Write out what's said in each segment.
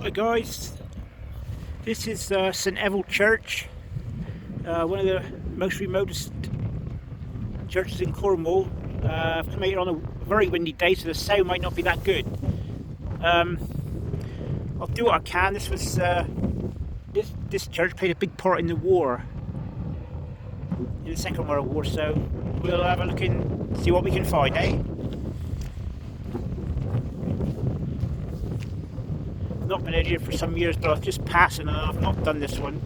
Hi guys, this is St EVAL Church, one of the most remotest churches in Cornwall. I've come out here on a very windy day, so the sound might not be that good. I'll do what I can. This was this church played a big part in the war, in the Second World War. So we'll have a look and see what we can find, eh? Not been out here for some years, but I've just passed and I've not done this one.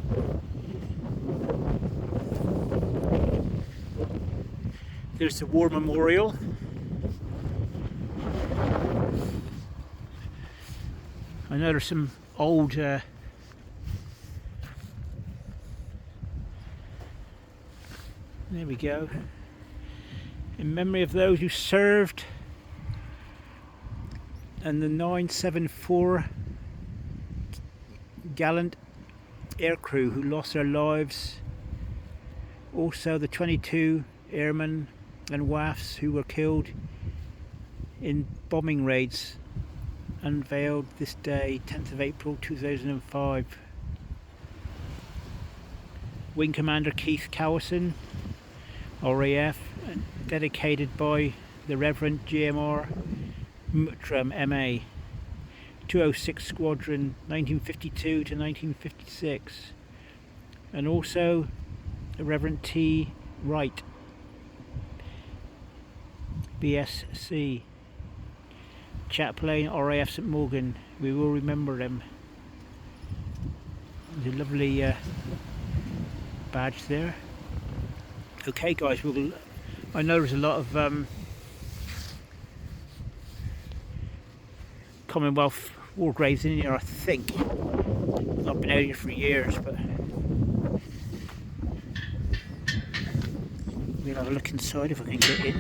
There's the war memorial. I know there's some old there we go. In memory of those who served and the 974 gallant aircrew who lost their lives, also the 22 airmen and WAFs who were killed in bombing raids, unveiled this day, 10th of April 2005. Wing Commander Keith Cowison, RAF, dedicated by the Reverend GMR Muttram MA, 206 Squadron, 1952 to 1956, and also the Reverend T. Wright, BSc, Chaplain, RAF St Morgan. We will remember them. There's a lovely badge there. Okay guys, I know there's a lot of Commonwealth war graves in here, I think. I've not been out here for years, but we'll have a look inside if I can get in.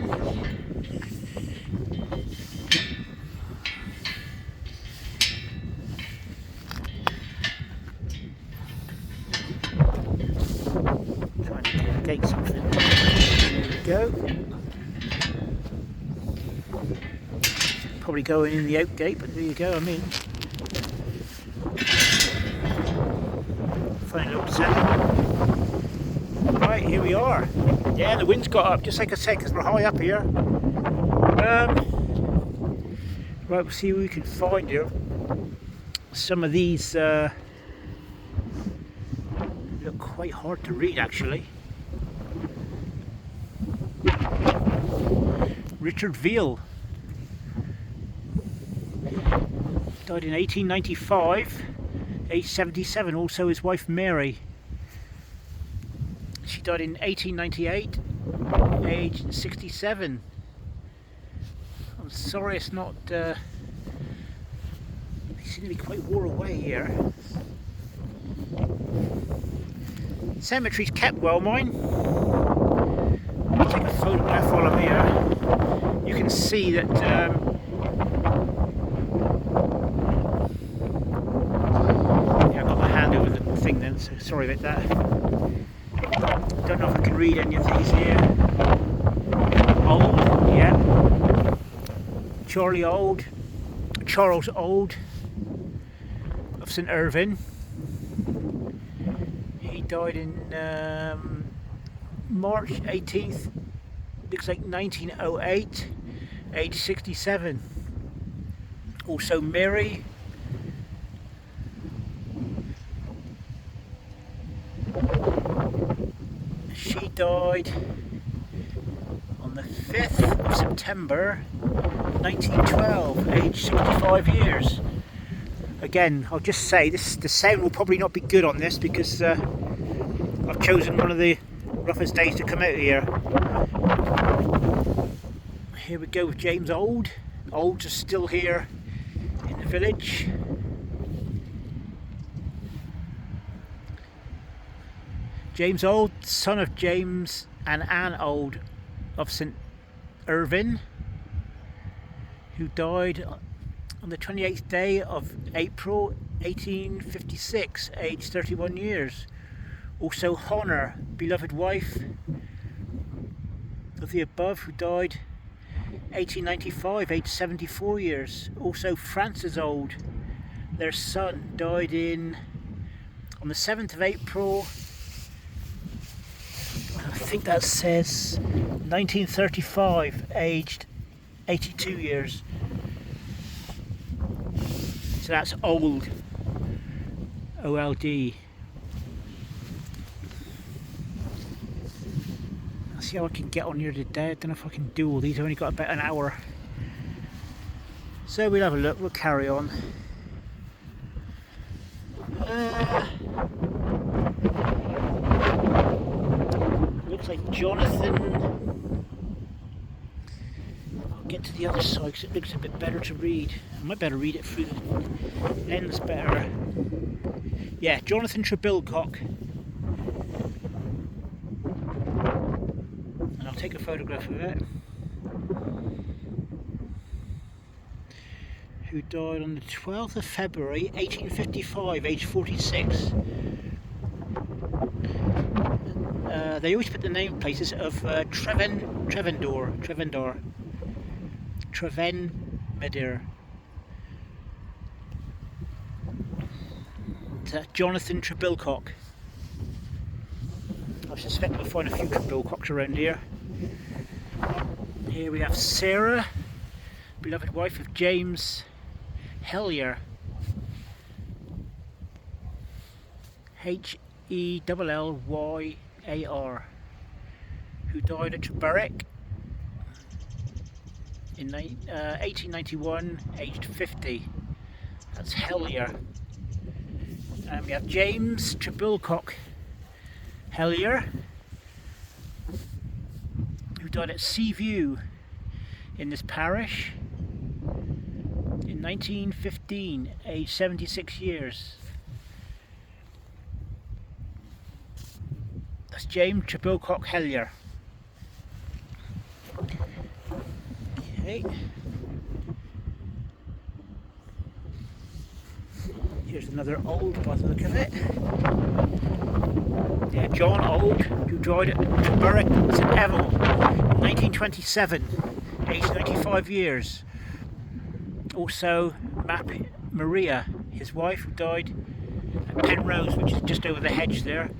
Trying to navigate something. There we go. Probably going in the out gate, but there you go, I'm in. Funny little sound. Right, here we are. Yeah, the wind's got up, just like I said, because we're high up here. Right, we'll see what we can find here. Some of these look quite hard to read, actually. Richard Veal died in 1895, age 77. Also his wife Mary. She died in 1898, age 67. I'm sorry it's not, they seem to be quite wore away here. Cemetery's kept well, mine. I'll take a photograph while I'm here. You can see that then, so sorry about that. Don't know if I can read any of these here. Old, yeah. Charles Old of St Irvin. He died in March 18th, looks like 1908, age 67. Also Mary. She died on the 5th of September 1912, age 65 years. Again, I'll just say the sound will probably not be good on this because I've chosen one of the roughest days to come out here. Here we go with James Old. Old's are still here in the village. James Old, son of James and Anne Old of St Irvin, who died on the 28th day of April 1856, aged 31 years. Also Honor, beloved wife of the above, who died 1895, aged 74 years. Also Frances Old, Their son died on the 7th of April, I think that says 1935, aged 82 years. So that's old, OLD. I'll see how I can get on here today. I don't know if I can do all these. I've only got about an hour. So we'll have a look, we'll carry on. Looks like Jonathan. I'll get to the other side because it looks a bit better to read. I might better read it through the lens better. Yeah, Jonathan Trebilcock. And I'll take a photograph of it. Who died on the 12th of February 1855, aged 46. They always put the name places of Trevenmedir. Jonathan Trebilcock. I suspect we'll find a few Trebilcocks around here. Here we have Sarah, beloved wife of James Hellier, Helllyar, who died at Berwick in 1891, aged 50. That's Hellier. And we have James Trebilcock Hellier, who died at Seaview in this parish in 1915, aged 76 years. That's James Trebilcock Hellier. Okay. Here's another old by the look of it. Yeah, John Old, who died at Berwick, St EVAL in 1927, aged 95 years. Also, Maria, his wife, who died at Penrose, which is just over the hedge there,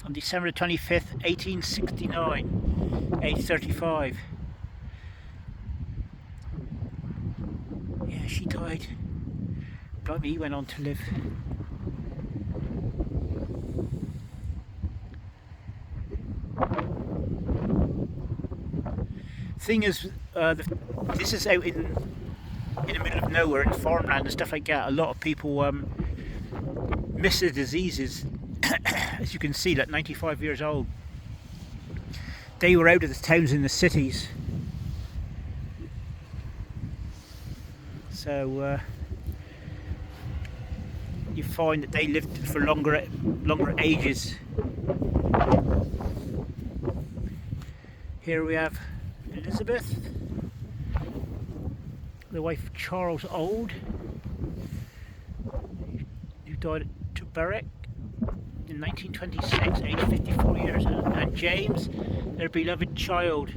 on December 25th, 1869, aged 35. Yeah, she died. Blimey, he went on to live. Thing is, this is out in the middle of nowhere, in farmland and stuff like that. A lot of people miss the diseases. As you can see, like 95 years old. They were out of the towns in the cities. So you find that they lived for longer ages. Here we have Elizabeth, the wife of Charles Old, who died at Berwick in 1926, aged 54 years, and James, their beloved child,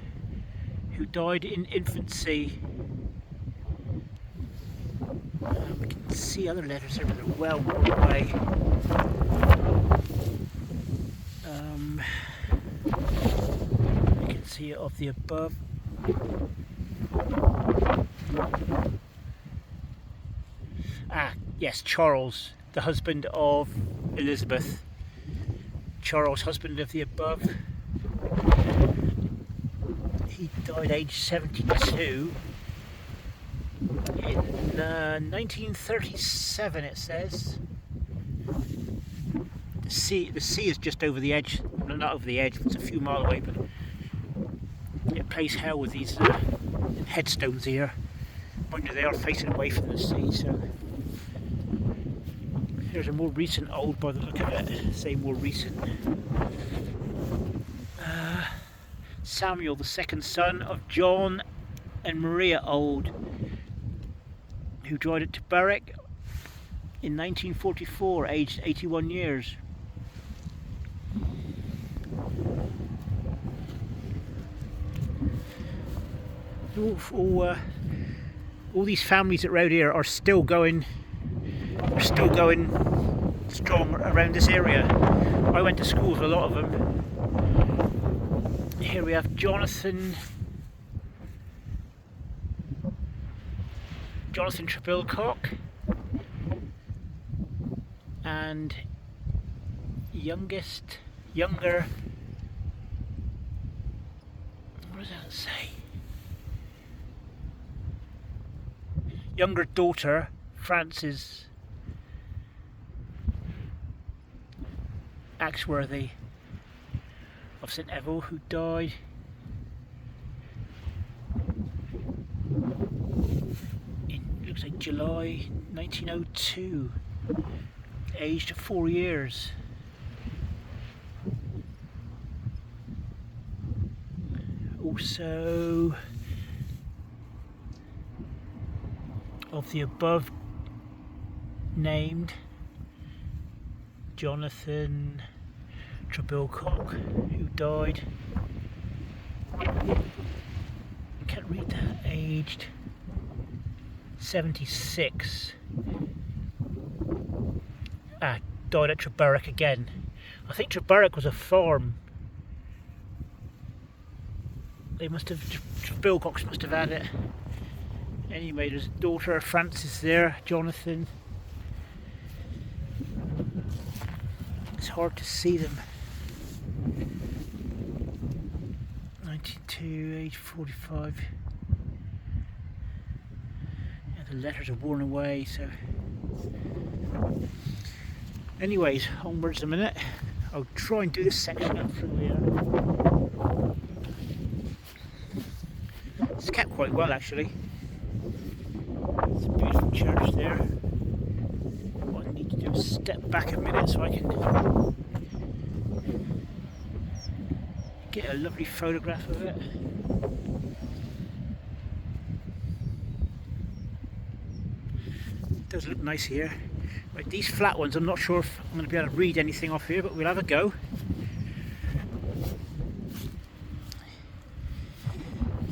who died in infancy. We can see other letters there, but they're well worn away. You can see it of the above. Ah, yes, Charles, the husband of Elizabeth. Charles, husband of the above. He died aged 72 in 1937, it says. The sea is just over the edge. No, not over the edge, it's a few miles away, but it plays hell with these headstones here. Mind you, they are facing away from the sea, so. Here's a more recent old by the look of it. Say more recent. Samuel, the second son of John and Maria Old, who died at Berwick in 1944, aged 81 years. All these families that are out here are still going are still going strong around this area. I went to school with a lot of them. Here we have Jonathan Trebilcock and younger, what does that say? Younger daughter, Frances Axworthy of St EVAL, who died in, looks like July 1902, aged 4 years. Also, of the above named, Jonathan Trebilcock, who died, I can't read that, aged 76. Died at Trebarrock again. I think Trebarrock was a farm. They must have, Trebilcocks must have had it. Anyway, there's daughter Frances there, Jonathan. It's hard to see them. 92, age 45. Yeah, the letters are worn away, so. Anyways, onwards a minute. I'll try and do this section up through here. It's kept quite well, actually. It's a beautiful church there. What I need to do is step back a minute so I can get a lovely photograph of it. It does look nice here. Right, these flat ones, I'm not sure if I'm going to be able to read anything off here, but we'll have a go.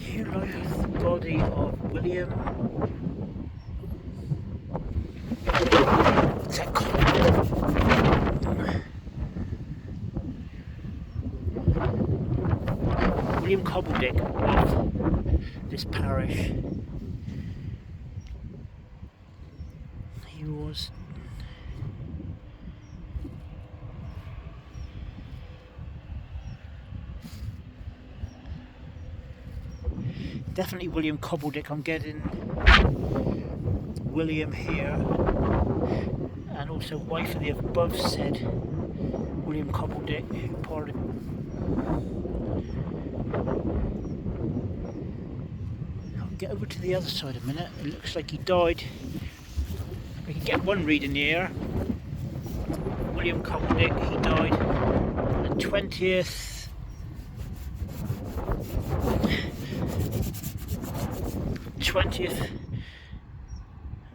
Here lies the body of William. What's that called? William Cobbledick of this parish. He was definitely William Cobbledick. I'm getting William here, and also wife of the above said William Cobbledick, who parted. I'll get over to the other side a minute. It looks like he died. We can get one reading here. William Cobbledick, he died the 20th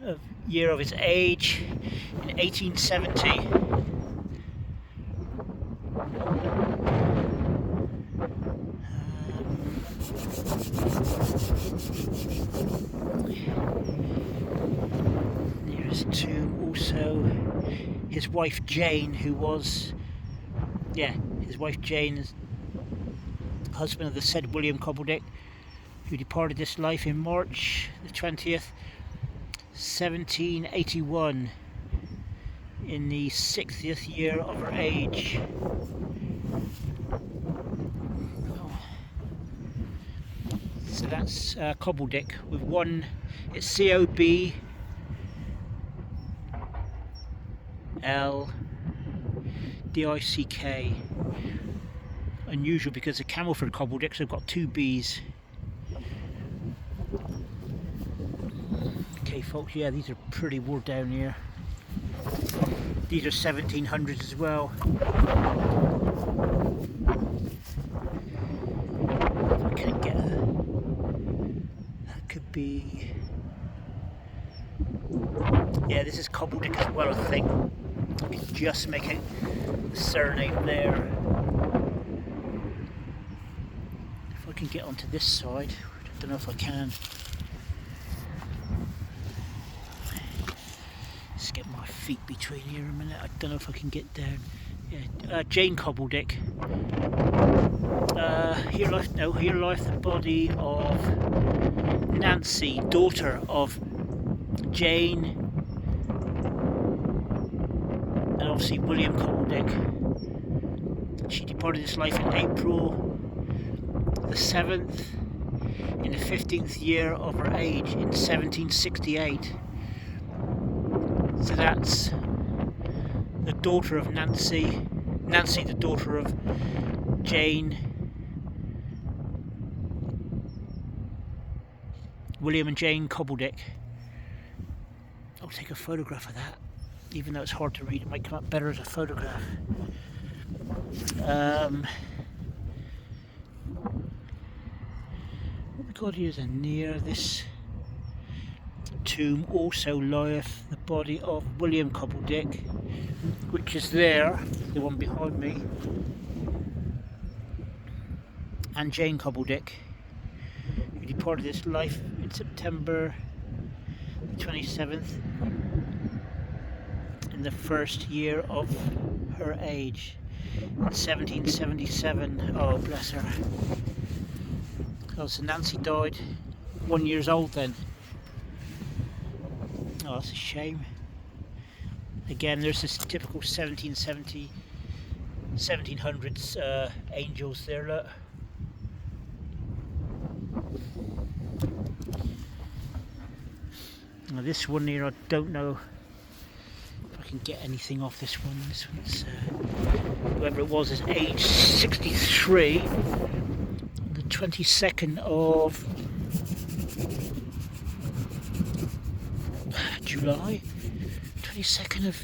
of year of his age in 1870. Nearest tomb, also his wife Jane, who was, his wife Jane is husband of the said William Cobbledick, who departed this life in March the 20th, 1781, in the 60th year of her age. So that's Cobbledick with one, it's COBLDICK. Unusual because the Camelford Cobbledicks have got two B's. Okay folks, yeah, these are pretty wore down here. These are 1700s as well. If I can't get that could be, yeah, this is Cobbledick as well, I think. I can just make out the surname there. If I can get onto this side, I don't know if I can. Let's get my my feet between here a minute. I don't know if I can get down. Yeah, Jane Cobbledick. Here lieth the body of Nancy, daughter of Jane, and obviously William Cobbledick. She departed this life in April the 7th, in the 15th year of her age, in 1768. So that's the daughter of Nancy, the daughter of Jane, William and Jane Cobbledick. I'll take a photograph of that, even though it's hard to read. It might come up better as a photograph. What we got here is near this tomb also lieth the body of William Cobbledick, which is there, the one behind me, and Jane Cobbledick, who departed this life in September the 27th, in the first year of her age, in 1777. Oh, bless her. Oh, so Nancy died 1 year old then. Oh, that's a shame. Again, there's this typical 1700s angels there, look. Now this one here, I don't know if I can get anything off this one. This one's, whoever it was, is age 63, the 22nd of July, 22nd of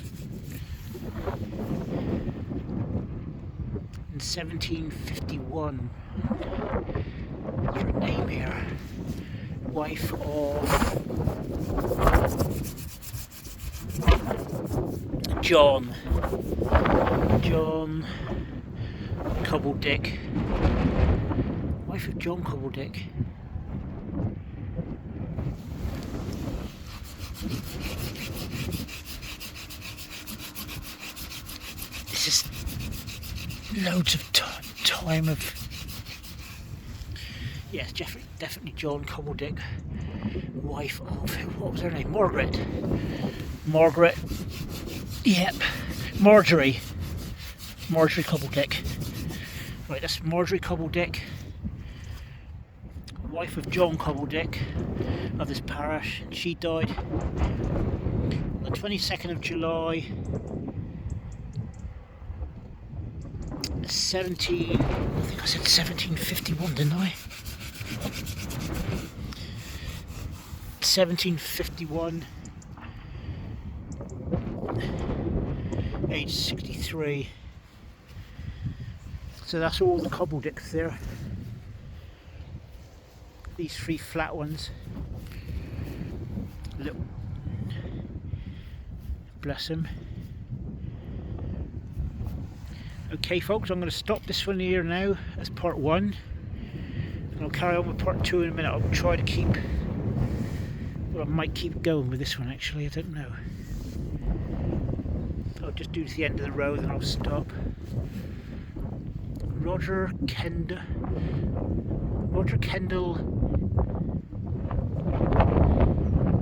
1751. What's her name here? Wife of John Cobbledick. Wife of John Cobbledick. This is loads of time of. Yes, definitely John Cobbledick, wife of, what was her name? Margaret. Yep. Marjorie Cobbledick. Right, that's Marjorie Cobbledick, wife of John Cobbledick of this parish, and she died on the 22nd of July 1751, didn't I? 1751, age 63. So that's all the Cobbledics there. These three flat ones. Little, bless them. Okay folks, I'm going to stop this one here now as part 1, and I'll carry on with part 2 in a minute. I'll try to keep, well, I might keep going with this one actually, I don't know. I'll just do to the end of the row, then I'll stop. Roger Kendall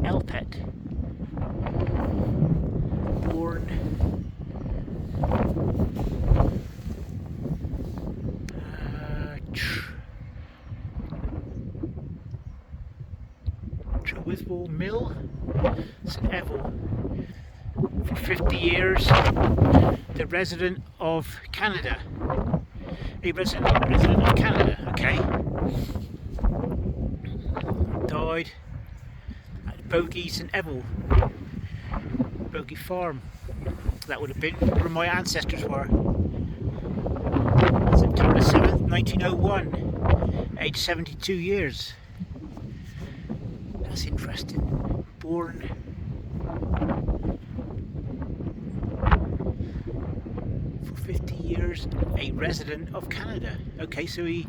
Elpet, born Trewiswell Mill, St. EVAL, for 50 years, the resident of Canada. A resident of Canada, okay. Died at Bogey St. EVAL, Bogey Farm. That would have been where my ancestors were. September 7th, 1901, age 72 years. That's interesting. Born for 50 years, a resident of Canada. Okay, so he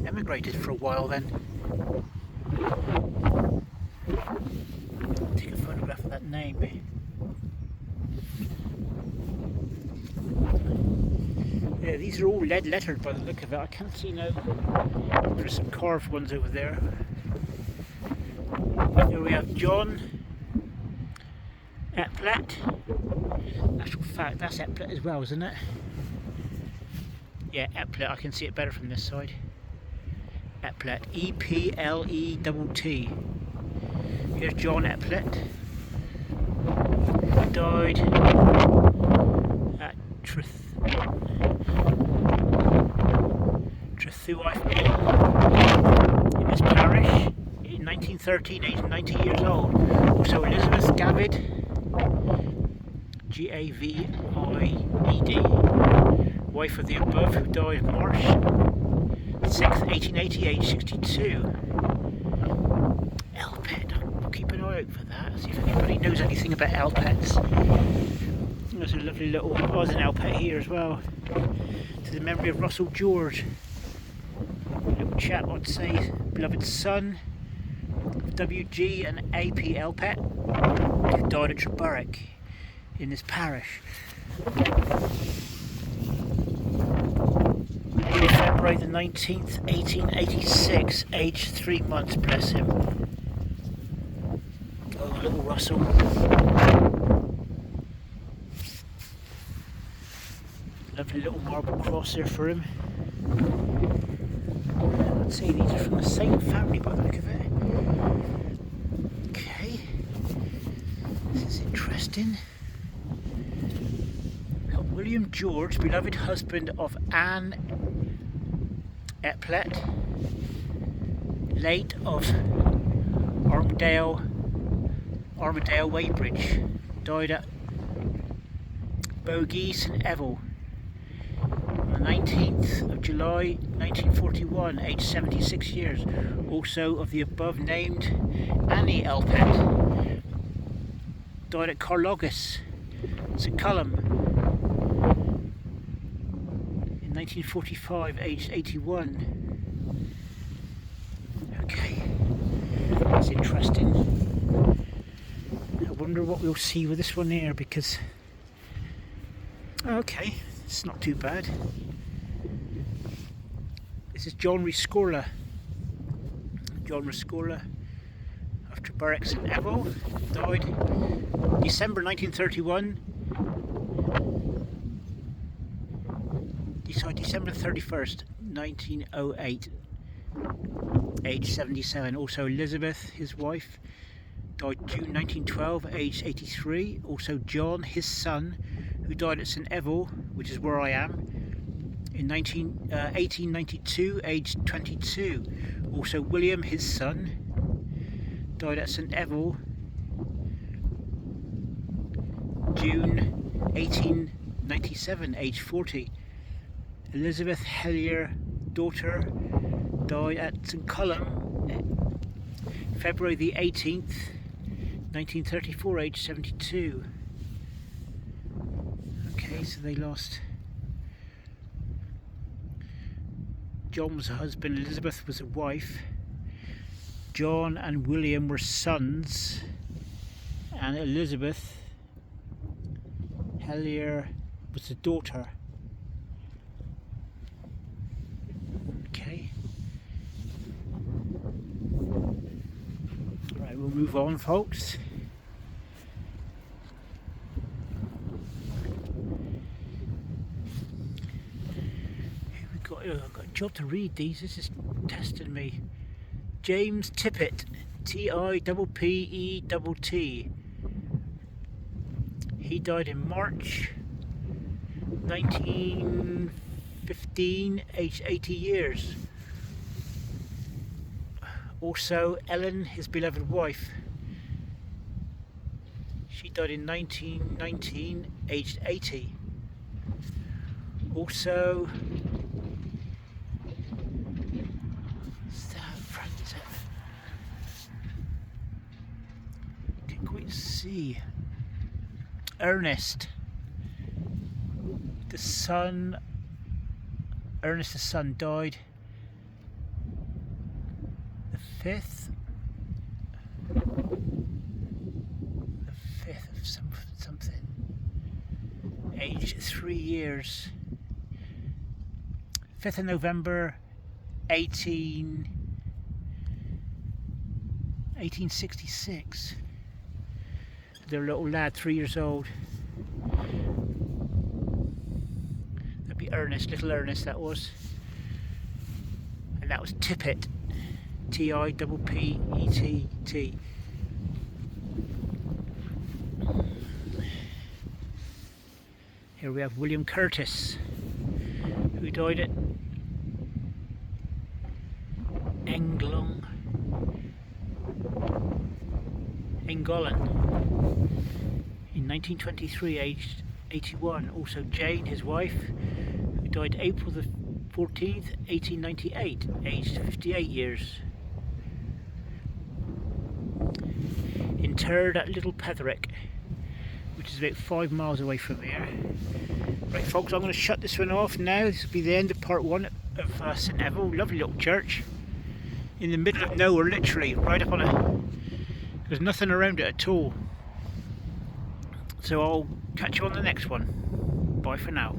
emigrated for a while then. Take a photograph of that These are all lead lettered by the look of it. I can't see no. There's some carved ones over there. Here we have John Eplet. Actual fact, that's Eplet as well, isn't it? Yeah, Eplet. I can see it better from this side. Eplet. E-P-L-E-T-T. Here's John Eplet. He died at Trethuaeth in this parish in 1913, aged 90 years old. Also Elizabeth Gavid, G-A-V-I-E-D, wife of the above, who died March 6th, 1880, aged 62. Elpet, I'll keep an eye out for that, see if anybody knows anything about Elpets. There's a lovely little, there's an Elpet here as well, to the memory of Russell George. Little chap, I'd say, beloved son of W.G. and A.P. Elpet, who died at Trebarrick in this parish. February the 19th, 1886, aged 3 months, bless him. Oh, little Russell. Lovely little marble cross there for him. I'd say these are from the same family by the look of it. Okay. This is interesting. William George, beloved husband of Anne Eplet, late of Armadale Weybridge, died at Bogey St Evil on the 19th of July 1941, aged 76 years. Also of the above named Annie Elpet, died at Carlogus, St Cullum, 1945, aged 81. Okay, that's interesting. I wonder what we'll see with this one here, because okay, it's not too bad. This is John Rescorla. John Rescorla of Trebarrick St Evil, died December 1931. December 31st, 1908, age 77. Also Elizabeth, his wife, died June 1912, aged 83. Also John, his son, who died at St Evil, which is where I am, in 1892, aged 22. Also William, his son, died at St Evil, June 1897, aged 40. Elizabeth Hellier, daughter, died at St Cullum, February the 18th, 1934, aged 72. Okay, so they lost. John was a husband, Elizabeth was a wife. John and William were sons, and Elizabeth Hellier was the daughter. Right, we'll move on, folks. Here we got. I've got a job to read these. This is testing me. James Tippett, T-I-P-P-E-T-T. He died in March 1915, aged 80 years. Also Ellen, his beloved wife, she died in 1919, aged 80. Also can't quite see. Ernest the son died the 5th of something, aged 3 years. 5th of November 1866. Their little lad, 3 years old. That'd be Ernest, little Ernest that was. And that was Tippett. T-I-P-P-E-T-T. Here we have William Curtis, who died at Engollen in 1923, aged 81. Also Jane, his wife, who died April the 14th, 1898, aged 58 years. Interred at Little Petherick, which is about 5 miles away from here. Right folks, I'm going to shut this one off now. This will be the end of part 1 of St EVAL. Lovely little church in the middle of nowhere, literally right up on a... There's nothing around it at all. So I'll catch you on the next one. Bye for now.